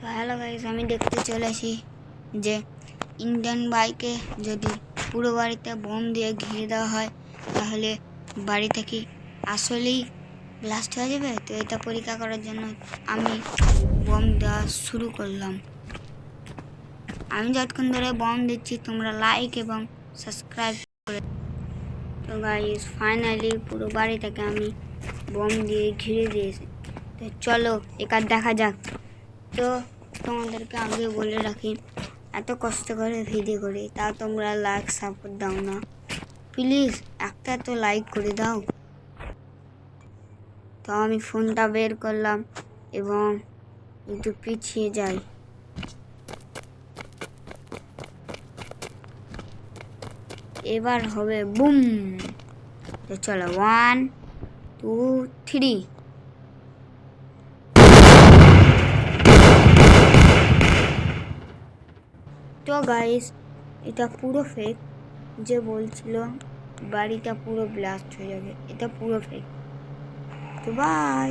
তো hello guys, আমি দেখতে চলেছি যে ইন্ডিয়ান বাইকে যদি পুরো বাড়িতে বোম দিয়ে ঘিরে দেওয়া হয় তাহলে বাড়িতে কি আসলেই ব্লাস্ট হয়ে যাবে। তো এটা পরীক্ষা করার জন্য আমি বোম দেওয়া শুরু করলাম। আমি যতক্ষণ ধরে বোম দিচ্ছি তোমরা লাইক এবং সাবস্ক্রাইব করে। তো গাইস ফাইনালি পুরো বাড়িটাকে আমি বোম দিয়ে ঘিরে দিয়েছি। তো চলো এবার দেখা যাক। তো তোমাদেরকে আগে বলে রাখি, এত কষ্ট করে ভিডিও করি তা তোমরা লাইক সাপোর্ট দাও না, প্লিজ একটা তো লাইক করে দাও। তো আমি ফোনটা বের করলাম এবং একটু পিছিয়ে যাই। এবার হবে বুম। তো চলো 1 2 3। তো গাইস এটা পুরো ফেক, যে বলছিল বাড়িটা পুরো ব্লাস্ট হয়ে যাবে, এটা পুরো ফেক। তো বাই।